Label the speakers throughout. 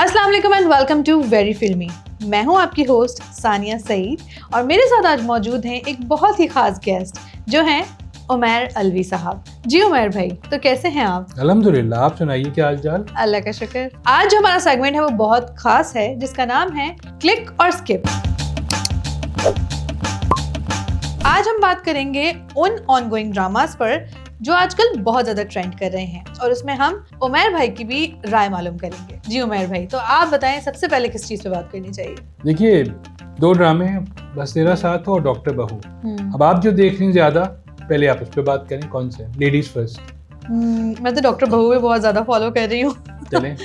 Speaker 1: अस्सलाम वालेकुम and welcome to very फिल्मी। मैं हूं आपकी होस्ट सानिया सईद और मेरे साथ आज मौजूद हैं एक बहुत ही खास गेस्ट जो हैं उमैर अलवी साहब। जी उमैर भाई, तो कैसे हैं आप?
Speaker 2: अल्हम्दुलिल्लाह, आप सुनाइए क्या हाल चाल?
Speaker 1: अल्लाह का शुक्र। आज जो हमारा सेगमेंट है वो बहुत खास है जिसका नाम है क्लिक और स्किप। आज हम बात करेंगे उन ऑनगोइंग ड्रामास पर जो आजकल बहुत ज्यादा ट्रेंड कर रहे हैं और उसमें हम उमैर भाई की भी राय मालूम करेंगे। जी उमैर भाई, तो आप बताएं सबसे पहले किस चीज पे बात करनी चाहिए?
Speaker 2: देखिए, दो ड्रामे हैं, बस तेरा साथ और डॉक्टर बहू। अब आप जो देख रही हैं ज्यादा, पहले आप उस पर बात करें। कौन से? Ladies first.
Speaker 1: मैं तो डॉक्टर बहू में बहुत ज्यादा फॉलो कर रही हूँ
Speaker 2: चलें।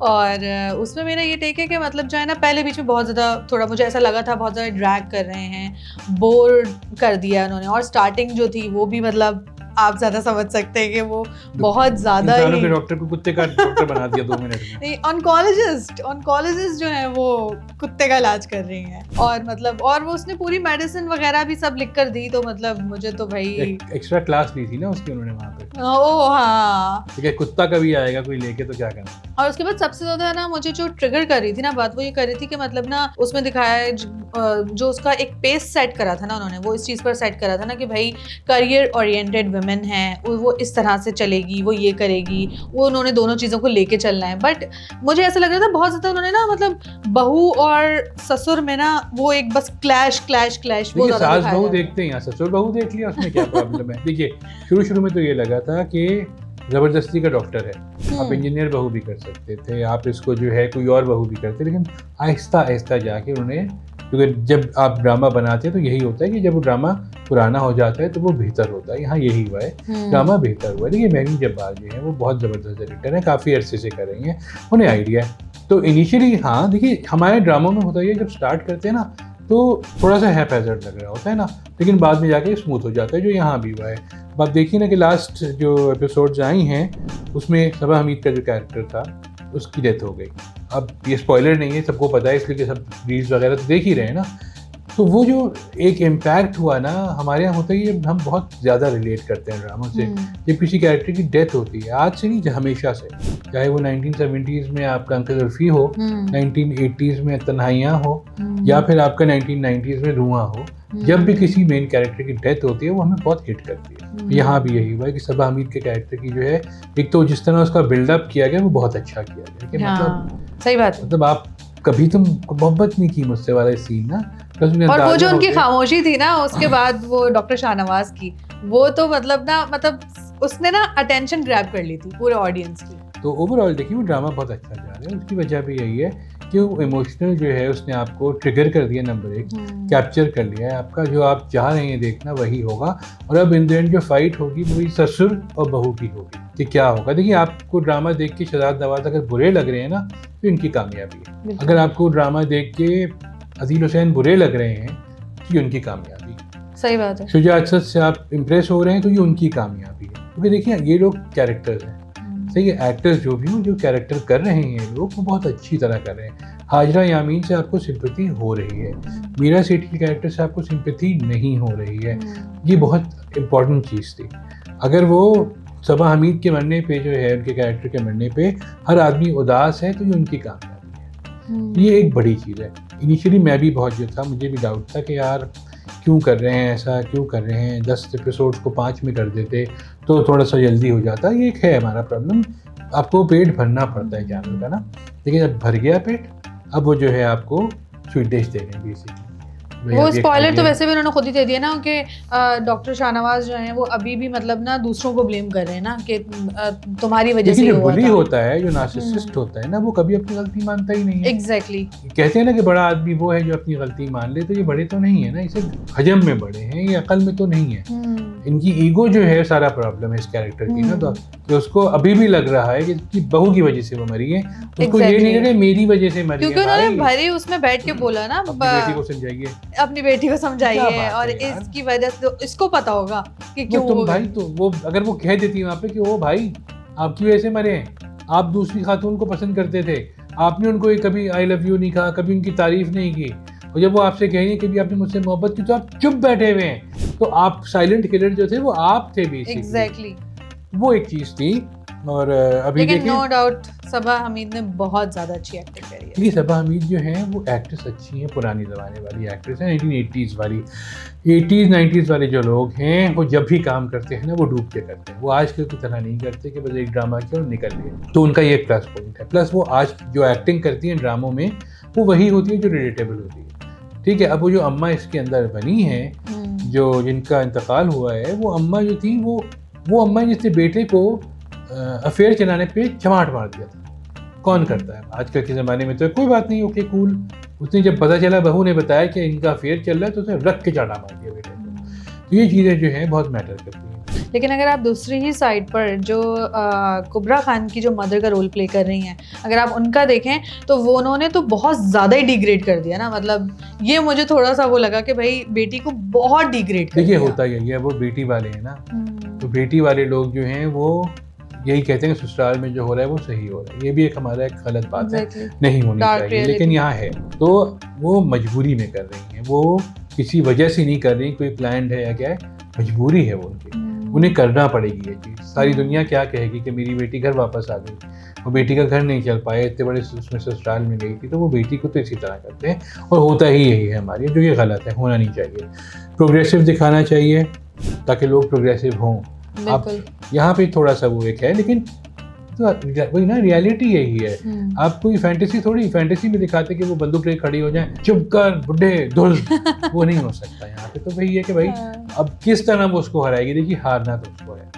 Speaker 1: और उसमें मेरा ये टेक है कि मतलब जो है ना, पहले बीच में बहुत ज़्यादा थोड़ा मुझे ऐसा लगा था बहुत ज़्यादा ड्रैग कर रहे हैं, बोर कर दिया उन्होंने। और स्टार्टिंग जो थी वो भी मतलब आप ज़्यादा समझ सकते हैं कि वो बहुत ज़्यादा ही
Speaker 2: के डॉक्टर को कुत्ते का डॉक्टर बना दिया 2 मिनट में।
Speaker 1: नहीं, ऑनकोलॉजिस्ट जो है वो कुत्ते का इलाज कर रही हैं और मतलब और वो उसने पूरी मेडिसिन वगैरह भी सब लिख कर दी। तो मतलब मुझे तो भाई
Speaker 2: एक्स्ट्रा क्लास ली थी ना उसकी उन्होंने वहाँ पे।
Speaker 1: ओह हाँ,
Speaker 2: ठीक है, कुत्ता कभी आएगा कोई लेके तो क्या करना।
Speaker 1: और उसके बाद सबसे ज्यादा ना मुझे जो ट्रिगर कर रही थी ना बात, वो ये कर रही थी कि मतलब ना उसमें दिखाया है जो उसका एक पेस सेट करा था ना उन्होंने, वो इस चीज पर सेट करा था ना कि भाई करियर ओरिएंटेड वुमेन है, वो इस तरह से चलेगी, वो ये करेगी, वो उन्होंने दोनों चीजों को लेके चलना है। बट मुझे ऐसा लग रहा था बहुत ज्यादा उन्होंने ना मतलब बहू और ससुर में ना वो एक बस क्लैश वो ज्यादा
Speaker 2: सास
Speaker 1: दिखाया
Speaker 2: बहू
Speaker 1: था।
Speaker 2: देखते हैं, ससुर बहू देख लिया, उसमें क्या प्रॉब्लम है? देखिए, शुरू में तो ये लगा था कि जबरदस्ती का डॉक्टर है, आप इंजीनियर बहू भी कर सकते थे, आप इसको जो है कोई और बहू भी करते, लेकिन आहिस्ता आहिस्ता जाके उन्होंने, क्योंकि जब आप ड्रामा बनाते हैं तो यही होता है कि जब वो ड्रामा पुराना हो जाता है तो वो बेहतर होता है। यहाँ यही हुआ है, ड्रामा बेहतर हुआ है। देखिए, मैनी जब्बार जो है वो बहुत ज़बरदस्त डायरेक्टर है, काफ़ी अरसे से कर रही हैं, उन्हें आइडिया है। तो इनिशियली हाँ, देखिए हमारे ड्रामों में होता है जब स्टार्ट करते हैं ना तो थोड़ा सा हैपहैज़र्ड लग रहा होता है ना, लेकिन बाद में जाके स्मूथ हो जाता है, जो यहाँ भी हुआ है। अब आप देखिए ना कि लास्ट जो एपिसोड्स आई हैं उसमें सबा हमीद का जो कैरेक्टर था उसकी डेथ हो गई। अब ये स्पॉइलर नहीं है, सबको पता है, इसलिए कि सब रील्स वगैरह तो देख ही रहे हैं ना। तो वो जो एक इम्पैक्ट हुआ ना, हमारे यहाँ होता है, हम बहुत ज़्यादा रिलेट करते हैं ड्रामों से। जब किसी कैरेक्टर की डेथ होती है, आज से नहीं, हमेशा से, चाहे वो 1970s में आपका अंकल उर्फी हो, 1980s में तन्हाइयाँ हो, या फिर आपका 1990s में धुआं हो, जब भी किसी मेन कैरेक्टर की डेथ होती है वो हमें बहुत हिट करती है। यहाँ भी यही हुआ है कि सबा हमीद के कैरेक्टर की जो है, एक तो जिस तरह उसका बिल्डअप किया गया वो बहुत अच्छा किया गया कि मतलब
Speaker 1: सही बात,
Speaker 2: मतलब आप कभी तुम मोहब्बत नहीं की मुझसे वाला सीन ना।
Speaker 1: और वो जो उनकी खामोशी थी ना उसके बाद वो डॉक्टर शाहनवाज की, वो तो मतलब उसने ना अटेंशन ग्रैब कर ली थी पूरे ऑडियंस की।
Speaker 2: तो ओवरऑल देखिए वो ड्रामा बहुत अच्छा जा रहा है। उसकी वजह भी यही है कि वो इमोशनल जो है उसने आपको ट्रिगर कर दिया, नंबर 1 कैप्चर कर लिया है आपका, जो आप चाह रहे हैं देखना वही होगा। और अब इन द एंड जो फाइट होगी वही ससुर और बहू की होगी कि क्या होगा। देखिए, आपको ड्रामा देख के शहजाद नवाज अगर बुरे लग रहे हैं ना तो इनकी कामयाबी है। अगर आपको ड्रामा देख के अजील हुसैन बुरे लग रहे हैं तो ये उनकी कामयाबी।
Speaker 1: सही बात है।
Speaker 2: शुजा अरशद से आप इम्प्रेस हो रहे हैं तो ये उनकी कामयाबी है। क्योंकि देखिए ये लोग कैरेक्टर्स हैं, सही है, एक्टर्स जो भी हों, जो कैरेक्टर कर रहे हैं लोग वो बहुत अच्छी तरह कर रहे हैं। हाजरा यामीन से आपको सिंपैथी हो रही है, मीरा सेठी के कैरेक्टर से आपको सिंपैथी नहीं हो रही है। ये बहुत इम्पॉर्टेंट चीज़ थी। अगर वो सबा हमीद के मरने पे जो है, उनके कैरेक्टर के मरने पे हर आदमी उदास है तो ये उनकी कामयाबी है। ये एक बड़ी चीज़ है। इनिशियली मैं भी बहुत जो था, मुझे भी डाउट था कि यार क्यों कर रहे हैं ऐसा, क्यों कर रहे हैं, 10 एपिसोड्स को 5 में कर देते तो थोड़ा सा जल्दी हो जाता। ये एक है हमारा प्रॉब्लम, आपको पेट भरना पड़ता है चैनल का ना। लेकिन जब भर गया पेट, अब वो जो है आपको स्वीट डिश दे रहे हैं बेसिकली।
Speaker 1: वो स्पॉइलर तो वैसे भी उन्होंने खुद ही दे दिया ना कि डॉक्टर शाहनवाज जो हैं वो अभी भी मतलब ना दूसरों को ब्लेम कर रहे हैं ना कि तुम्हारी वजह से
Speaker 2: जो बुली होता है, जो नार्सिसिस्ट होता है ना, वो कभी अपनी गलती मानता ही नहीं है।
Speaker 1: एग्जैक्टली।
Speaker 2: कहते हैं ना कि बड़ा आदमी वो है जो अपनी गलती मान ले, तो ये बड़े तो नहीं है ना, इसे हजम में बड़े हैं, ये अकल में तो नहीं है। इनकी ईगो जो है सारा प्रॉब्लम है इस कैरेक्टर की ना। तो उसको अभी भी लग रहा है कि बहू की वजह से वो मरी है, उसको ये नहीं लग रहा मेरी वजह से मरी है।
Speaker 1: क्योंकि उन्होंने भरी उसमें बैठ के बोला ना,
Speaker 2: बेटी को समझाइए,
Speaker 1: अपनी बेटी को समझाइए, और इसकी वजह से तो इसको पता होगा कि क्यों
Speaker 2: तुम भाई। तो वो अगर वो कह देती वहाँ पे कि वो भाई आपकी वजह से मरे हैं, आप दूसरी खातून को पसंद करते थे, आपने उनको कभी आई लव यू नहीं कहा, कभी उनकी तारीफ नहीं की, और जब वो आपसे कहेंगे कि भी आपने मुझसे मोहब्बत की तो आप चुप बैठे हुए हैं, तो आप साइलेंट किलर जो थे वो आप थे बेसिकली।
Speaker 1: एग्जैक्टली।
Speaker 2: वो एक चीज़ थी। और अभी
Speaker 1: लेकिन
Speaker 2: देखिए,
Speaker 1: नो डाउट सबा हमीद ने बहुत ज्यादा अच्छी एक्टिंग करी है।
Speaker 2: देखिए सबा हमीद जो है वो एक्ट्रेस अच्छी हैं, पुरानी ज़माने वाली एक्ट्रेस है, 1980s वाली। 80s 90s वाले जो लोग हैं वो जब भी काम करते हैं ना वो डूब के करते हैं, वो आजकल की तरह नहीं करते कि बस एक ड्रामा किया और निकल गए। तो उनका ये एक प्लस पॉइंट है। प्लस वो आज जो एक्टिंग करती हैं ड्रामों में वो वही होती है जो रिलेटेबल होती है। ठीक है, अब वो जो अम्मा इसके अंदर बनी है, जो जिनका इंतकाल हुआ है, वो अम्मा जो थी वो अम्मा जिसने बेटे को अफेयर चलाने पे चमाट मार दिया था। कौन करता है आजकल के ज़माने में? तो कोई बात नहीं, ओके कूल। उसने जब पता चला, बहू ने बताया कि इनका अफेयर चल रहा है, तो उसने रख के चाटा मार दिया बेटे को। तो ये चीज़ें जो हैं बहुत मैटर करती हैं।
Speaker 1: लेकिन अगर आप दूसरी ही साइड पर जो कुबरा खान की जो मदर का रोल प्ले कर रही हैं, अगर आप उनका देखें तो वो उन्होंने तो बहुत ज़्यादा ही डिग्रेड कर दिया ना। मतलब ये मुझे थोड़ा सा वो लगा कि भाई बेटी को बहुत डिग्रेड कर
Speaker 2: देखिए
Speaker 1: दिया।
Speaker 2: होता यही है, वो बेटी वाले हैं ना, तो बेटी वाले लोग जो हैं वो यही कहते हैं कि ससुराल में जो हो रहा है वो सही हो रहा है। ये भी एक हमारा एक गलत बात है, नहीं होनी चाहिए, लेकिन यहाँ है। तो वो मजबूरी में कर रही हैं, वो किसी वजह से नहीं कर रही, कोई प्लान्ड है या क्या है, मजबूरी है वो उनकी, उन्हें करना पड़ेगी ये चीज़। सारी दुनिया क्या कहेगी कि मेरी बेटी घर वापस आ गई, वो बेटी का घर नहीं चल पाया, इतने बड़े उसमें ससुराल में गई थी, तो वो बेटी को तो इसी तरह करते हैं। और होता ही यही है हमारे, जो ये गलत है, होना नहीं चाहिए। प्रोग्रेसिव दिखाना चाहिए ताकि लोग प्रोग्रेसिव हों। आप यहाँ पे थोड़ा सा वो एक है, लेकिन तो वही ना, रियलिटी यही है। आप कोई फैंटेसी थोड़ी, फैंटेसी में दिखाते कि वो बंदूक लेकर खड़ी हो जाए, चुप कर बुढ़े धुल, वो नहीं हो सकता यहाँ पे। तो वही है कि भाई अब किस तरह वो उसको हराएगी। देखिए हारना तो उसको है,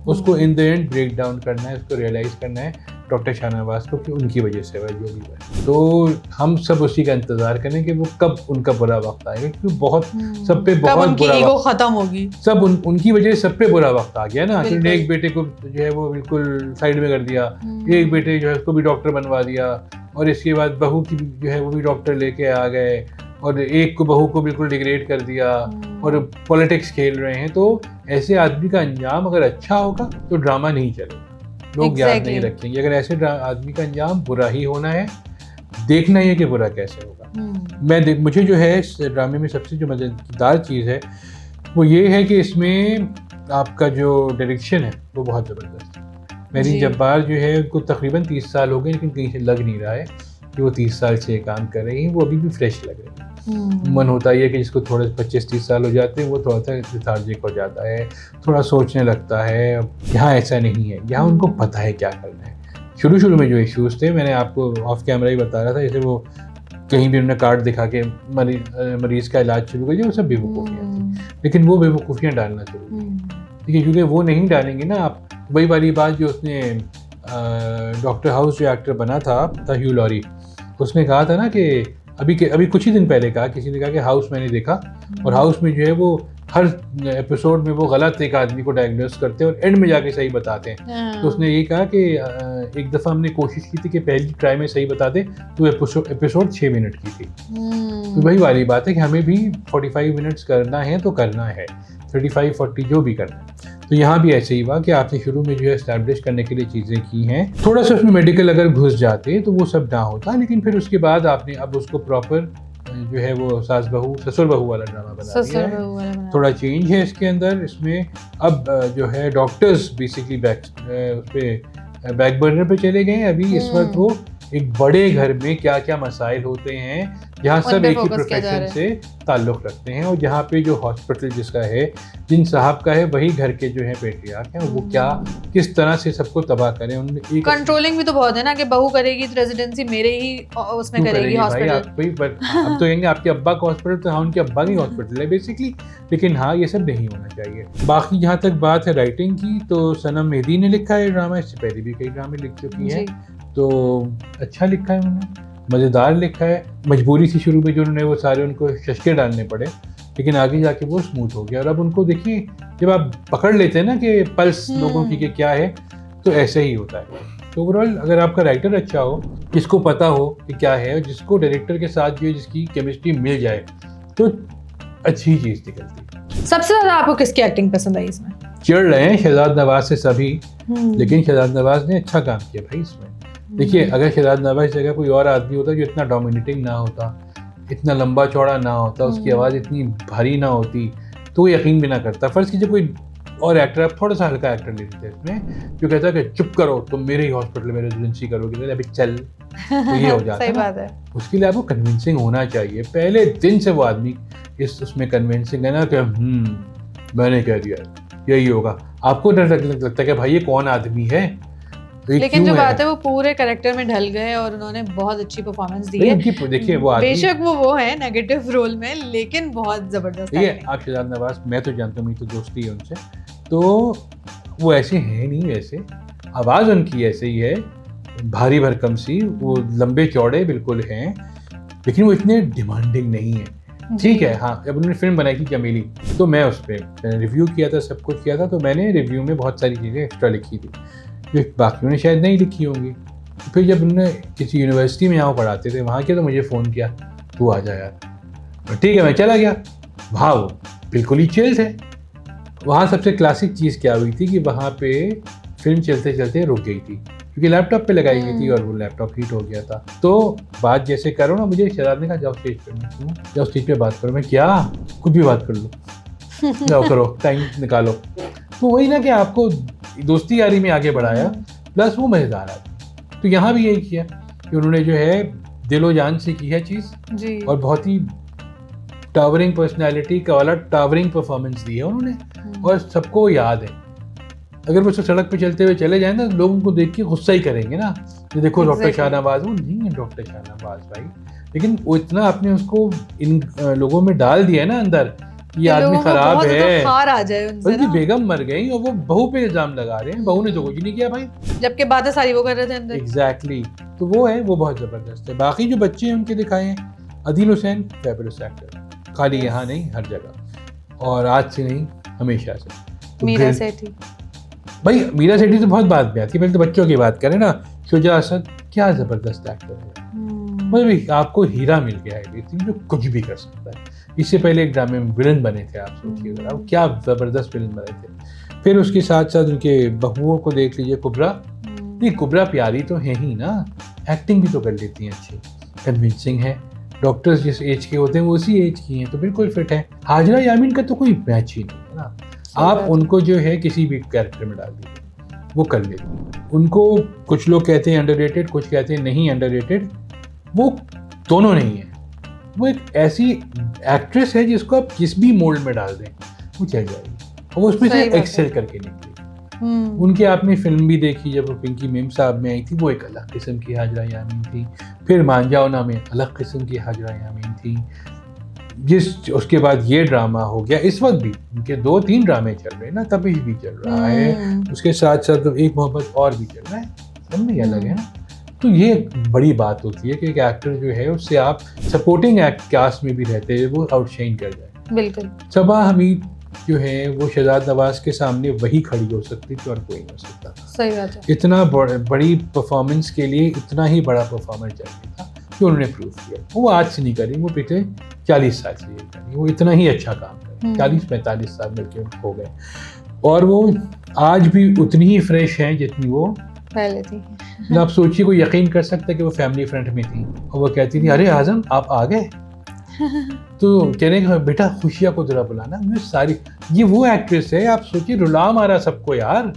Speaker 2: उसको in the end break down करना है, उसको रियलाइज़ करना है डॉक्टर शाहनवाज को कि उनकी वजह से वह जो भी है। तो हम सब उसी का इंतजार करें कि वो कब उनका बुरा वक्त आएगा, क्योंकि बहुत सब पे बहुत बुरा वक्त
Speaker 1: खत्म होगी।
Speaker 2: सब उनकी वजह से सब पे बुरा वक्त आ गया ना। कि एक बेटे को जो है वो बिल्कुल साइड में कर दिया, एक बेटे जो है उसको भी डॉक्टर बनवा दिया, और इसके बाद बहू की जो है वो भी डॉक्टर लेके आ गए, और एक को बहू को बिल्कुल डिग्रेड कर दिया, और पॉलिटिक्स खेल रहे हैं। तो ऐसे आदमी का अंजाम अगर अच्छा होगा तो ड्रामा नहीं चलेगा, लोग याद नहीं रखेंगे। अगर ऐसे आदमी का अंजाम बुरा ही होना है, देखना ही है कि बुरा कैसे होगा। मुझे जो है इस ड्रामे में सबसे जो मज़ेदार चीज़ है वो ये है कि इसमें आपका जो डायरेक्शन है वो बहुत ज़बरदस्त है। मेरीन जब्बार जो है उनको तकरीबन 30 साल हो गए, लेकिन कहीं से लग नहीं रहा है कि वो 30 साल से काम कर रही हैं, वो अभी भी फ्रेश लग रही है। मन होता ही है कि जिसको थोड़े 25-30 साल हो जाते हैं वो थोड़ा सा लेथार्जिक हो जाता है, थोड़ा सोचने लगता है। यहाँ ऐसा नहीं है, यहाँ उनको पता है क्या करना है। शुरू में जो इश्यूज़ थे, मैंने आपको ऑफ कैमरा ही बता रहा था, जैसे वो कहीं भी उन्होंने कार्ड दिखा के मरीज़ का इलाज शुरू कर दिया, वो सब बेवकूफ़ियाँ थी। लेकिन वो बेवकूफ़ियाँ डालना जरूरी है, ठीक है, क्योंकि वो नहीं डालेंगे ना आप। वही वाली बात जो उसने डॉक्टर हाउस जो एक्टर बना था ह्यू लॉरी, उसने कहा था ना कि अभी कुछ ही दिन पहले कहा, किसी ने कहा कि हाउस मैंने देखा, और हाउस में जो है वो हर एपिसोड में वो गलत एक आदमी को डायग्नोस करते हैं और एंड में जाके सही बताते हैं। तो उसने ये कहा कि एक दफ़ा हमने कोशिश की थी कि पहली ट्राई में सही बता दे, तो एपिसोड 6 मिनट की थी। तो वही वाली बात है कि हमें भी 45 मिनट्स करना है तो करना है, 35-40 जो भी करना है। तो यहाँ भी ऐसे ही हुआ कि आपने शुरू में जो है एस्टैब्लिश करने के लिए चीज़ें की हैं, थोड़ा सा उसमें मेडिकल अगर घुस जाते तो वो सब ना होता, लेकिन फिर उसके बाद आपने अब उसको प्रॉपर जो है वो ससुर बहू वाला ड्रामा बना दिया है। थोड़ा चेंज है इसके अंदर। इसमें अब जो है डॉक्टर्स बेसिकली बैक बर्नर पे चले गए। अभी इस वक्त वो एक बड़े घर में क्या क्या मसाइल होते हैं, जहाँ सब एक ही प्रोफेशन से ताल्लुक़ रखते हैं, और जहाँ पे जो हॉस्पिटल जिसका है, जिन साहब का है, वही घर के जो है पेट्रियार्क हैं, वो क्या किस तरह से सबको तबाह करें। उनमें कंट्रोलिंग
Speaker 1: भी तो बहुत है ना कि बहू करेगी तो रेजिडेंसी मेरे ही उसमें करेगी हॉस्पिटल।
Speaker 2: अब तो कहेंगे आपके अब्बा का हॉस्पिटल, तो हाँ उनके अब्बा की हॉस्पिटल है बेसिकली, लेकिन हाँ ये सब नहीं होना चाहिए। बाकी जहाँ तक बात है राइटिंग की, तो सनम मेहदी ने लिखा है ड्रामा, इससे पहले भी कई ड्रामे लिख चुकी हैं, तो अच्छा लिखा है उन्होंने, मज़ेदार लिखा है। मजबूरी थी शुरू में जो उन्होंने वो सारे उनको शशके डालने पड़े, लेकिन आगे जाके वो स्मूथ हो गया। और अब उनको देखिए, जब आप पकड़ लेते हैं ना कि पल्स लोगों की कि क्या है, तो ऐसे ही होता है। तो ओवरऑल अगर आपका राइटर अच्छा हो, जिसको पता हो कि क्या है, और जिसको डायरेक्टर के साथ जो है जिसकी केमिस्ट्री मिल जाए, तो अच्छी चीज़ निकलती है।
Speaker 1: सबसे ज़्यादा आपको किसकी एक्टिंग पसंद आई इसमें?
Speaker 2: चिढ़ रहे हैं शहजाद नवाज से सभी, लेकिन शहजाद नवाज ने अच्छा काम किया भाई इसमें। देखिए अगर शहजाद नवाज जगह कोई और आदमी होता जो इतना डोमिनेटिंग ना होता, इतना लंबा चौड़ा ना होता, उसकी आवाज़ इतनी भारी ना होती, तो वो यकीन भी ना करता। फ़र्ज़ कीजिए कोई और एक्टर अब थोड़ा सा हल्का एक्टर ले लेते हैं इसमें, जो कहता है कि चुप करो तुम मेरे ही हॉस्पिटल में रेजिडेंसी करोगे, अभी चल, तो ये हो जाता
Speaker 1: सही
Speaker 2: है ना।
Speaker 1: बात है।
Speaker 2: उसके लिए आपको कन्विंसिंग होना चाहिए, पहले दिन से वो आदमी उसमें कन्विंसिंग है ना कि मैंने कह दिया यही होगा। आपको डर लगता है कि भाई ये कौन आदमी है,
Speaker 1: लेकिन जो बात है वो पूरे कैरेक्टर में ढल गए और उन्होंने बहुत अच्छी परफॉर्मेंस दी है।
Speaker 2: देखिए वो आदमी,
Speaker 1: बेशक वो है नेगेटिव रोल में, लेकिन बहुत जबरदस्त
Speaker 2: ये
Speaker 1: acting।
Speaker 2: आप शहजाद नवाज, मैं तो जानता हूँ, मेरी तो दोस्ती है उनसे, तो वो ऐसे हैं नहीं, वैसे आवाज़ उनकी ऐसे ही है, भारी भरकम सी, वो लंबे चौड़े बिल्कुल हैं, लेकिन वो इतने डिमांडिंग नहीं है। ठीक है, हाँ, जब उन्होंने फिल्म बनाई थी चमेली, तो मैं उस पर मैंने रिव्यू किया था, सब कुछ किया था, तो मैंने रिव्यू में बहुत सारी चीज़ें एक्स्ट्रा लिखी थी जो बाकियों ने शायद नहीं लिखी होंगी। फिर जब उन्होंने किसी यूनिवर्सिटी में यहाँ पढ़ाते थे वहाँ के, तो मुझे फ़ोन किया, तू आ जा यार। ठीक है, मैं चला गया। वहाँ वो बिल्कुल ही चिल थे। वहाँ सबसे क्लासिक चीज़ क्या हुई थी कि वहाँ पे फिल्म चलते चलते रुक गई थी, क्योंकि लैपटॉप पे लगाई गई थी और वो लैपटॉप हीट हो गया था। तो बात जैसे करो ना, मुझे शहजाद ने कहा जाओ स्टेज पे, मैं क्यों जाओ स्टेज पे बात करो, मैं क्या कुछ भी बात कर लो, जाओ करो, टाइम निकालो। तो वही ना कि आपको दोस्ती यारी में आगे बढ़ाया, प्लस वो मज़ेदार आदमी। तो यहाँ भी यही किया कि उन्होंने जो है दिलो जान से की है चीज़
Speaker 1: जी।
Speaker 2: और बहुत ही टावरिंग पर्सनैलिटी का वाला टावरिंग परफॉर्मेंस दी है उन्होंने, और सबको याद है। अगर वो सड़क पे चलते हुए चले जाए ना, लोग उनको देख के गुस्सा ही करेंगे ना, ये देखो डॉक्टर शाहनवाज। वो नहीं है डॉक्टर शाहनवाज भाई, लेकिन वो इतना आपने उसको इन लोगों में डाल दिया है ना अंदर, ये आदमी खराब है,
Speaker 1: खार आ जाए उनसे
Speaker 2: उनकी
Speaker 1: ना।
Speaker 2: बेगम मर गई और वो बहू पे इल्जाम लगा रहे हैं, बहू ने तो कुछ नहीं किया भाई,
Speaker 1: जबकि बातें सारी वो कर रहे थे अंदर।
Speaker 2: एग्जैक्टली। तो वो है, वो बहुत जबरदस्त है। बाकी जो बच्चे हैं उनके दिखाए हैं, अदील हुसैन फैबुलस एक्टर, खाली यहाँ नहीं हर जगह, और आज से नहीं हमेशा से। तो
Speaker 1: मीरा सेठी,
Speaker 2: भाई मीरा सेठी तो बहुत बात में आती है, पहले तो बच्चों की बात करें ना। शुजा असद क्या जबरदस्त एक्टर है, मतलब आपको हीरा मिल गया है जो कुछ भी कर सकता है। इससे पहले एक ड्रामे में विलन बने थे, आप सोचिए जरा, वो क्या जबरदस्त विलन बने थे। फिर उसके साथ साथ उनके बहुओं को देख लीजिए, कुबरा। नहीं, कुबरा प्यारी तो है ही ना, एक्टिंग भी तो कर लेती हैं अच्छी, कन्विंसिंग है। डॉक्टर्स जिस एज के होते हैं वो उसी एज की हैं, तो बिल्कुल फिट है। हाजरा यामीन का तो कोई मैच ही नहीं है ना, आप उनको जो है किसी भी कैरेक्टर में डाल दीजिए वो कर लेते। उनको कुछ लोग कहते हैं अंडररेटेड, कुछ कहते हैं नहीं अंडररेटेड, वो दोनों नहीं है। वो एक ऐसी एक्ट्रेस है जिसको आप किस भी मोल्ड में डाल दें वो चल जाएगी, और वो उसमें से एक्सेल करके निकलेगी। उनकी आपने फिल्म भी देखी, जब वो पिंकी मेम साहब में आई थी, वो एक अलग किस्म की हाजरा यामीन थी। फिर मांझाओना में अलग किस्म की हाजरा यामीन थी। उसके बाद ये ड्रामा हो गया, इस वक्त भी उनके 2-3 ड्रामे चल रहे हैं ना, तभी भी चल रहा है, उसके साथ साथ एक मोहब्बत और भी चल रहा है, सब में अलग है ना। तो ये बड़ी बात होती है कि एक एक्टर जो है उससे आप सपोर्टिंग कास्ट में भी रहते हैं वो आउटशाइन कर जाए।
Speaker 1: बिल्कुल।
Speaker 2: सबा हमीद जो है वो शहजाद नवाज के सामने वही खड़ी हो सकती थी और कोई नहीं हो सकता।
Speaker 1: सही बात है।
Speaker 2: इतना बड़ी परफॉर्मेंस के लिए इतना ही बड़ा परफॉर्मेंस चाहिए था, जो उन्होंने प्रूव किया। वो आज से नहीं करी, वो पिछले 40 साल से ये करी, वो इतना ही अच्छा काम करे। 40-45 साल मिलकर हो गए, और वो आज भी उतनी ही फ्रेश हैं जितनी वो
Speaker 1: पहले थी।
Speaker 2: आप सोचिए, कोई यकीन कर सकता है कि वो फैमिली फ्रेंड में थी और वो कहती थी अरे आजम आप आ गए, तो कहने का बेटा खुशिया को जरा बुलाना। मैं सारी, ये वो एक्ट्रेस है, आप सोचिए रुला मारा सबको यार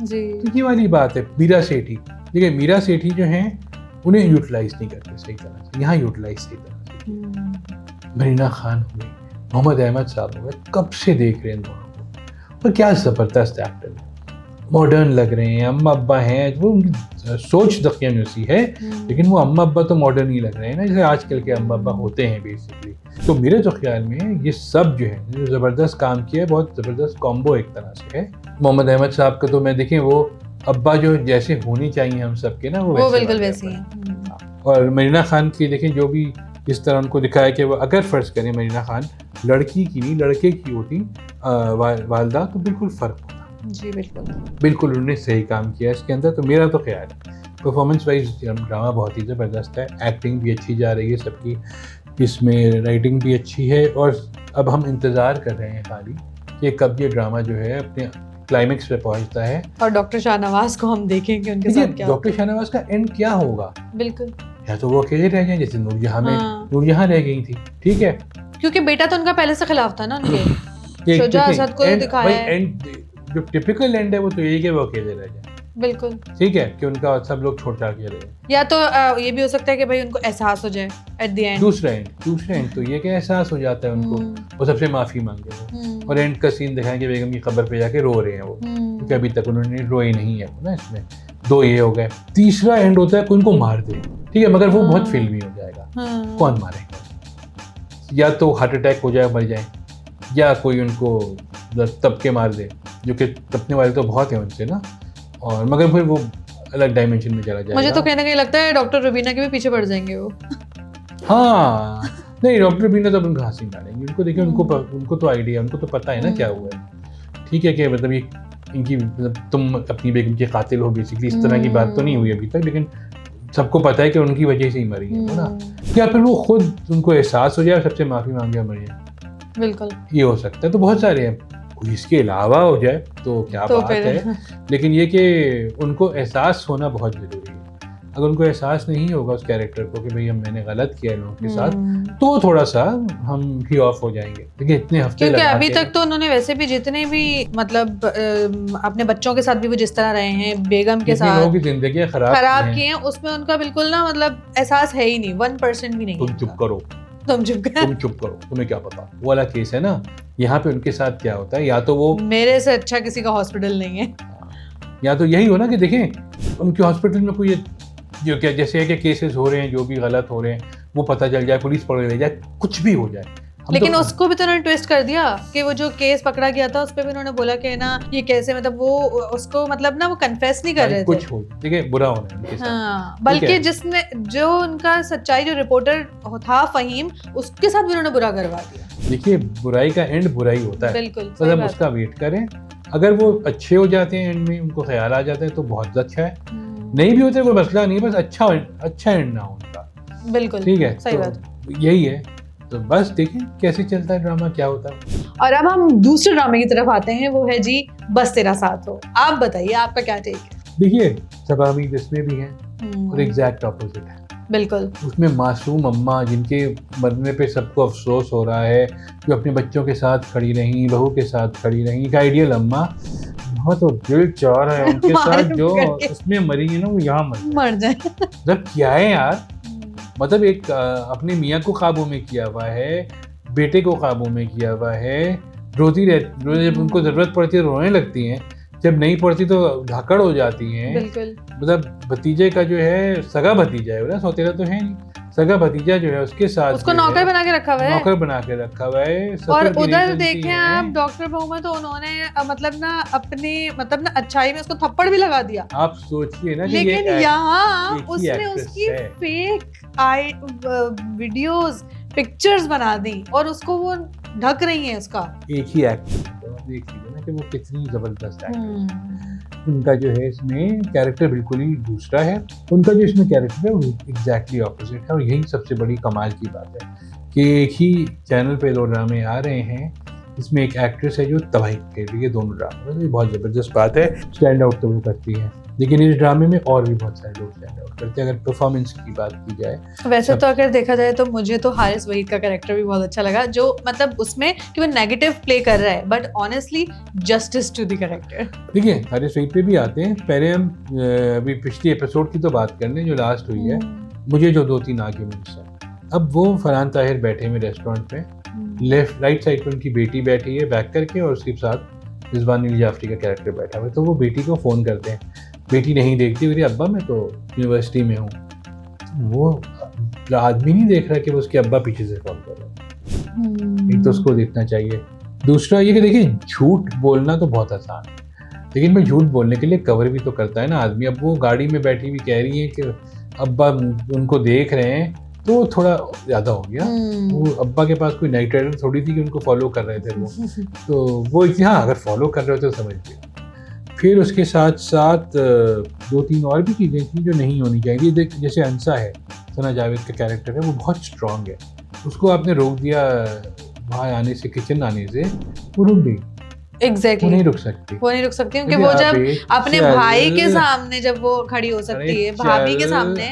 Speaker 1: जी।
Speaker 2: तो ये वाली बात है। मीरा सेठी, देखिए मीरा सेठी जो हैं उन्हें यूटिलाइज नहीं करते सही तरह से, यहाँ यूटिलाइज सही तरह से। मरीना खान हो गई, मोहम्मद अहमद साहब हो गए, कब से देख रहे हैं दोनों को, और क्या जबरदस्त एक्टर है, मॉडर्न लग रहे हैं, अम्मा अब्बा हैं, वो उनकी सोच दकियानुसी है, लेकिन वो अम्मा अब्बा तो मॉडर्न ही लग रहे हैं ना, जैसे आजकल के अम्मा अब्बा होते हैं बेसिकली। तो मेरे तो ख्याल में ये सब जो है जो ज़बरदस्त काम किया है, बहुत ज़बरदस्त कॉम्बो एक तरह से है। मोहम्मद अहमद साहब का तो मैं देखें, वो अब्बा जो जैसे होनी चाहिए हम सब के ना, वो
Speaker 1: बिल्कुल वैसे हैं।
Speaker 2: और मरीना खान की देखें, जो भी इस तरह उनको दिखाया कि वो अगर फ़र्ज़ करें मरीना खान लड़की की नहीं लड़के की होती वालदा, तो बिल्कुल फ़र्क होता।
Speaker 1: जी
Speaker 2: बिल्कुल उन्होंने सही काम किया इसके अंदर। तो मेरा तो ख्याल है परफॉर्मेंस वाइज ड्रामा बहुत ही ज़बरदस्त है, एक्टिंग भी अच्छी जा रही है सबकी, इसमें राइटिंग भी अच्छी है, और अब हम इंतज़ार कर रहे हैं खाली कि कब ये ड्रामा जो है अपने क्लाइमेक्स पे पहुंचता है, और
Speaker 1: डॉक्टर शाहनवाज को हम देखेंगे उनके साथ क्या।
Speaker 2: डॉक्टर शाहनवाज का एंड क्या होगा,
Speaker 1: बिल्कुल,
Speaker 2: या तो वो अकेले रह जाए जैसे नूरजहां में नूरजहां रह गई थी, ठीक है,
Speaker 1: क्योंकि बेटा तो उनका पहले से खिलाफ था ना उनके। शुजा असद को दिखाया है,
Speaker 2: जो टिपिकल एंड है वो तो यही कि वो अकेले रह जाए,
Speaker 1: बिल्कुल।
Speaker 2: ठीक है, कि उनका सब लोग छोड़ छाड़ के चले जाए।
Speaker 1: या तो ये भी हो सकता है कि भाई उनको एहसास हो जाए एट द एंड।
Speaker 2: दूसरा एंड तो ये कि एहसास हो जाता है उनको, वो सबसे माफी मांगे वो, और एंड का सीन दिखाएं कि बेगम की कब्र पे जाके रो रहे हैं वो, क्योंकि अभी तक उन्होंने रोए नहीं है वो ना इसमें। दो ये हो गए। तीसरा एंड होता है कोई उनको मार दे, ठीक है, मगर वो बहुत फिल्मी हो जाएगा। कौन मारेगा? या तो हार्ट अटैक हो जाए, मर जाए, या कोई उनको तबके मार दे, जो कि तपने वाले तो बहुत है उनसे ना, और मगर फिर वो अलग डायमेंशन में चला जाएगा।
Speaker 1: मुझे तो कहीं ना कहीं लगता है डॉक्टर रुबीना के भी पीछे पड़ जाएंगे वो।
Speaker 2: हाँ, नहीं, डॉक्टर रुबीना तो उनको हंसी डालेंगे। उनको देखिए, उनको तो आइडिया, उनको तो पता है ना क्या हुआ है, ठीक है, कि मतलब ये इनकी, मतलब तुम अपनी बेगम के कातिल हो बेसिकली, इस तरह की बात तो नहीं हुई अभी तक, लेकिन सबको पता है कि उनकी वजह से ही मरी है ना। या फिर वो खुद उनको एहसास हो जाए, सबसे माफी मांगे मर जाए, बिल्कुल, ये हो सकता है। तो बहुत सारे हैं, कोई इसके अलावा हो जाए तो क्या तो बात है, लेकिन ये कि उनको एहसास होना बहुत जरूरी है। अगर उनको एहसास नहीं होगा उस कैरेक्टर को कि भाई मैंने गलत किया इन लोगों के साथ, तो थोड़ा सा हम भी ऑफ हो जाएंगे। देखिए इतने हफ्ते,
Speaker 1: क्योंकि अभी तक तो उन्होंने वैसे भी जितने भी मतलब अपने बच्चों के साथ भी वो जिस तरह रहे हैं, बेगम के साथ
Speaker 2: लोगों की जिंदगी खराब
Speaker 1: की हैं, उसमें उनका बिल्कुल ना मतलब एहसास है ही नहीं, 1% भी नहीं।
Speaker 2: तुम चुप करो,
Speaker 1: तुम चुप करो,
Speaker 2: तुम्हें क्या पता, वो वाला केस है ना। यहाँ पे उनके साथ क्या होता है, या तो वो
Speaker 1: मेरे से अच्छा किसी का हॉस्पिटल नहीं है,
Speaker 2: या तो यही हो ना कि देखें उनके हॉस्पिटल में कोई जो क्या जैसे है कि केसेस हो रहे हैं, जो भी गलत हो रहे हैं वो पता चल जाए, पुलिस पकड़ ले जाए, कुछ भी हो जाए।
Speaker 1: लेकिन तो उसको भी तो उन्होंने ट्विस्ट कर दिया कि वो जो केस पकड़ा गया था उस पे भी उन्होंने बोला कि ना ये कैसे, मतलब वो उसको मतलब ना वो कन्फेस नहीं कर रहे थे,
Speaker 2: कुछ हो, ठीक है, बुरा होना है उनके साथ।
Speaker 1: हाँ, बल्कि जिसने जो उनका सच्चाई जो रिपोर्टर था फहीम, उसके साथ भी उन्होंने बुरा करवा दिया।
Speaker 2: देखिए बुराई का एंड बुराई होता है,
Speaker 1: बिल्कुल,
Speaker 2: तो हम उसका वेट करें। अगर वो अच्छे हो जाते हैं एंड में, उनको ख्याल आ जाता है तो बहुत अच्छा है, नहीं भी होते कोई मसला नहीं, बस अच्छा एंड ना हो उनका, बिल्कुल, ठीक है, सही बात, यही है। तो बस देखें कैसे चलता है ड्रामा, क्या होता है।
Speaker 1: और अब हम दूसरे ड्रामे की तरफ आते हैं, वो है जी बस तेरा साथ हो। आप बताइए आपका क्या टेक है?
Speaker 2: देखिए सबा हमीद इसमें भी है और एग्जैक्ट ऑपोजिट है, बिल्कुल। उसमें मासूम अम्मा जिनके मरने पे सबको अफसोस हो रहा है, जो अपने बच्चों के साथ खड़ी रही, बहू के साथ खड़ी रही, एक आइडियल अम्मा, बहुत तो दिल चाह रहा है उनके साथ जो उसमें मरी है ना, वो यहाँ मर जाए। मतलब क्या है यार, मतलब एक अपने मियाँ को काबू में किया हुआ है, बेटे को काबू में किया हुआ है, रोती रहती, जब उनको जरूरत पड़ती है रोने लगती हैं, जब नहीं पड़ती तो धाकड़ हो जाती हैं। बिल्कुल। मतलब भतीजे का जो है, सगा भतीजा है ना, सौतेला तो है नहीं, सगा भतीजा जो है उसके साथ उसको नौकर बना के रखा हुआ है, और उधर देखें आप डॉक्टर बहू में तो उन्होंने मतलब ना अपनी मतलब ना अच्छाई में उसको थप्पड़ भी लगा दिया। आप सोचिए ना, लेकिन यहाँ उसने उसकी फेक आई वीडियोस पिक्चर्स बना दी और उसको वो ढक रही है उसका एक ही एक्ट। देख लीजिए ना कि वो कितनी जबरदस्त एक्टिंग है उनका जो है, इसमें कैरेक्टर बिल्कुल ही दूसरा है, उनका जो इसमें कैरेक्टर है वो एग्जैक्टली ऑपोजिट है। और यही सबसे बड़ी कमाल की बात है कि एक ही चैनल पे दो ड्रामे आ रहे हैं, इसमें एक एक्ट्रेस है जो तबाही खेल रही है दोनों ड्रामे में। ये बहुत ज़बरदस्त बात है, स्टैंड आउट तो वो करती है, लेकिन इस ड्रामे में और भी बहुत सारे लोग स्टैंड आउट करते हैं अगर परफॉर्मेंस की बात की जाए। वैसे तो अगर देखा जाए तो मुझे तो हारिस वहीद का कैरेक्टर भी बहुत अच्छा लगा, जो मतलब उसमें कि वो नेगेटिव प्ले कर रहा है, but honestly justice to the character. देखिए हारिस वहीद पे भी आते हैं, पहले हम अभी पिछली एपिसोड की तो बात कर लें जो लास्ट हुई है। मुझे जो 2-3 आर्ग्यूमेंट्स हैं, अब वो फरहान ताहिर बैठे हुए रेस्टोरेंट पे, लेफ्ट राइट साइड पे उनकी बेटी बैठी है बैक करके, और उसके साथ रिजवान अली जाफरी का कैरेक्टर बैठा हुआ है। तो वो बेटी को फ़ोन करते हैं, बेटी नहीं देखती, मेरे अब्बा मैं तो यूनिवर्सिटी में हूँ। वो आदमी नहीं देख रहा कि वो उसके अब्बा पीछे से फ़ोन कर रहे हैं। एक तो उसको देखना चाहिए, दूसरा ये कि देखिए झूठ बोलना तो बहुत आसान है, लेकिन मैं झूठ बोलने के लिए कवर भी तो करता है ना आदमी। अब वो गाड़ी में बैठी हुई कह रही है कि अब्बा उनको देख रहे हैं, तो थोड़ा ज़्यादा हो गया। वो अब्बा के पास कोई नाइट राइडर थोड़ी थी कि उनको फॉलो कर रहे थे वो, तो वो हाँ अगर फॉलो कर रहे होते तो समझ गए। फिर उसके साथ साथ 2-3 और भी चीज़ें थी जो नहीं होनी चाहिए। देख जैसे अंसा है, सना जावेद का कैरेक्टर है, वो बहुत स्ट्रॉन्ग है, उसको आपने रोक दिया वहाँ आने से, किचन आने से, वो रुक गई। Exactly. वो नहीं रुक सकती क्योंकि वो जब अपने भाई के सामने जब वो खड़ी हो सकती है, भाभी के सामने,